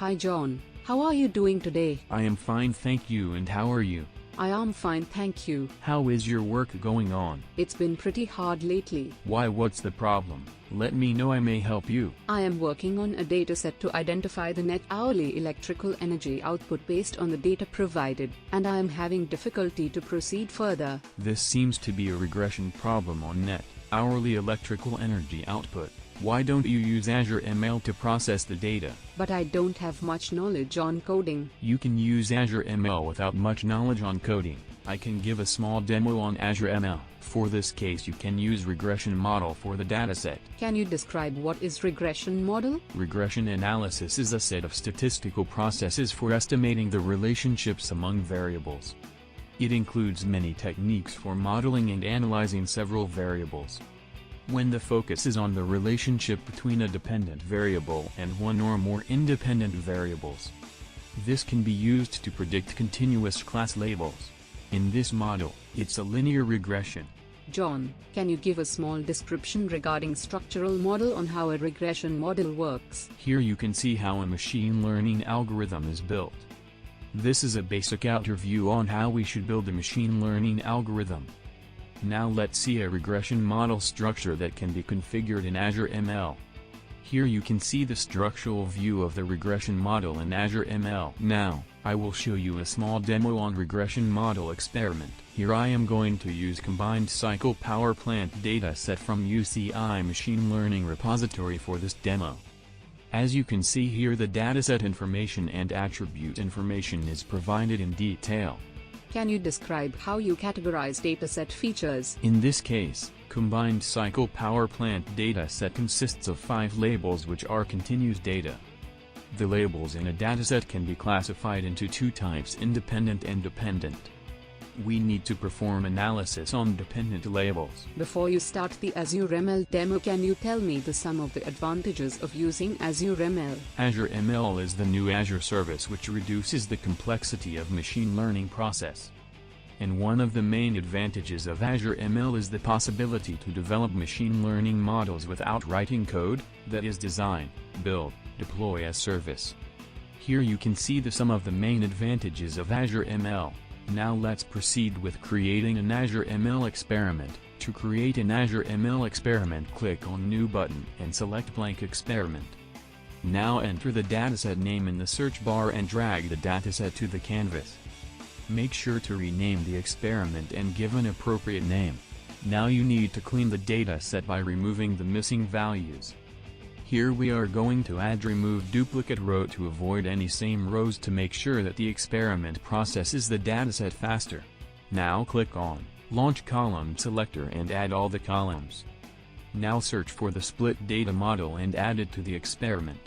Hi John, how are you doing today? I am fine, thank you, and how are you? I am fine, thank you. How is your work going on? It's been pretty hard lately. Why, what's the problem? Let me know, I may help you. I am working on a dataset to identify the net hourly electrical energy output based on the data provided, and I am having difficulty to proceed further. This seems to be a regression problem on net hourly electrical energy output. Why don't you use Azure ML to process the data? But I don't have much knowledge on coding. You can use Azure ML without much knowledge on coding. I can give a small demo on Azure ML. For this case, you can use regression model for the dataset. Can you describe what is regression model? Regression analysis is a set of statistical processes for estimating the relationships among variables. It includes many techniques for modeling and analyzing several variables. When the focus is on the relationship between a dependent variable and one or more independent variables. This can be used to predict continuous class labels. In this model, it's a linear regression. John, can you give a small description regarding structural model on how a regression model works? Here you can see how a machine learning algorithm is built. This is a basic overview on how we should build a machine learning algorithm. Now let's see a regression model structure that can be configured in Azure ML. Here you can see the structural view of the regression model in Azure ML. Now, I will show you a small demo on regression model experiment. Here I am going to use combined cycle power plant dataset from UCI machine learning repository for this demo. As you can see here, the dataset information and attribute information is provided in detail. Can you describe how you categorize dataset features? In this case, combined cycle power plant dataset consists of 5 labels which are continuous data. The labels in a dataset can be classified into 2 types: independent and dependent. We need to perform analysis on dependent labels. Before you start the Azure ML demo, can you tell me some of the advantages of using Azure ML? Azure ML is the new Azure service which reduces the complexity of machine learning process. And one of the main advantages of Azure ML is the possibility to develop machine learning models without writing code, that is design, build, deploy as service. Here you can see some of the main advantages of Azure ML. Now let's proceed with creating an Azure ML experiment. To create an Azure ML experiment, click on New button and select Blank Experiment. Now enter the dataset name in the search bar and drag the dataset to the canvas. Make sure to rename the experiment and give an appropriate name. Now you need to clean the dataset by removing the missing values. Here we are going to add remove duplicate row to avoid any same rows to make sure that the experiment processes the dataset faster. Now click on Launch Column Selector and add all the columns. Now search for the split data model and add it to the experiment.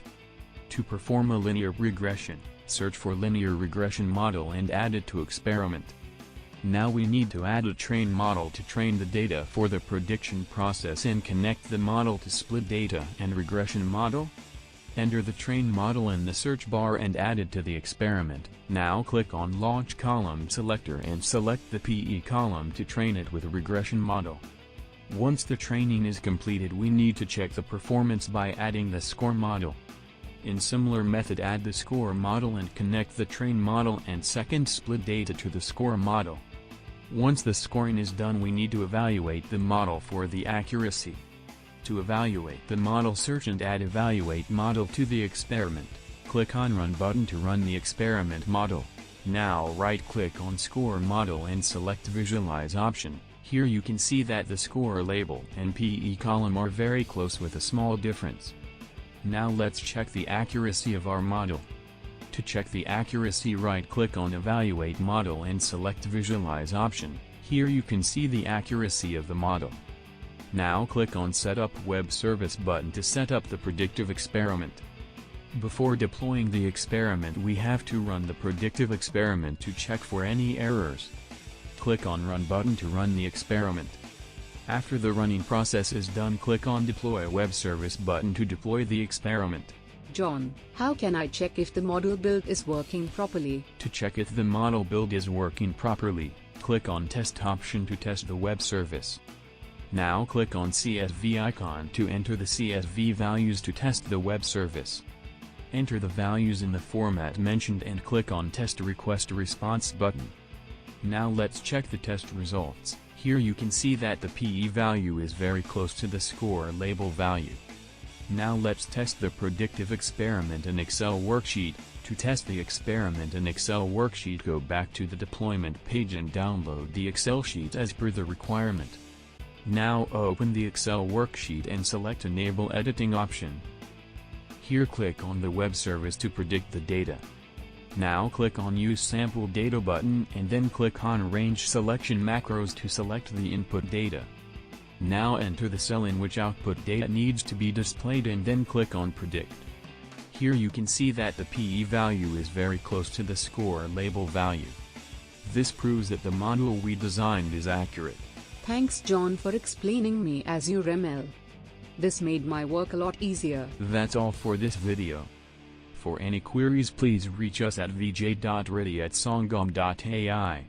To perform a linear regression, search for linear regression model and add it to experiment. Now we need to add a train model to train the data for the prediction process and connect the model to split data and regression model. Enter the train model in the search bar and add it to the experiment. Now click on Launch Column Selector and select the PE column to train it with a regression model. Once the training is completed, we need to check the performance by adding the score model. In similar method, add the score model and connect the train model and second split data to the score model. Once the scoring is done, we need to evaluate the model for the accuracy. To evaluate the model, search and add Evaluate Model to the experiment. Click on Run button to run the experiment model. Now right-click on Score Model and select Visualize option. Here you can see that the score label and PE column are very close with a small difference. Now let's check the accuracy of our model. To check the accuracy, right-click on Evaluate Model and select Visualize option. Here you can see the accuracy of the model. Now click on Set up Web Service button to set up the predictive experiment. Before deploying the experiment, we have to run the predictive experiment to check for any errors. Click on Run button to run the experiment. After the running process is done, click on Deploy Web Service button to deploy the experiment. John, how can I check if the model build is working properly? To check if the model build is working properly, click on Test option to test the web service. Now click on CSV icon to enter the CSV values to test the web service. Enter the values in the format mentioned and click on Test Request Response button. Now let's check the test results. Here you can see that the PE value is very close to the score label value. Now let's test the predictive experiment in Excel worksheet. To test the experiment in Excel worksheet, go back to the deployment page and download the Excel sheet as per the requirement. Now open the Excel worksheet and select Enable Editing option. Here click on the web service to predict the data. Now click on Use Sample Data button and then click on Range Selection Macros to select the input data. Now enter the cell in which output data needs to be displayed and then click on Predict. Here you can see that the PE value is very close to the score label value. This proves that the module we designed is accurate. Thanks John for explaining me Azure ML. This made my work a lot easier. That's all for this video. For any queries please reach us at vj.ready@sangam.ai.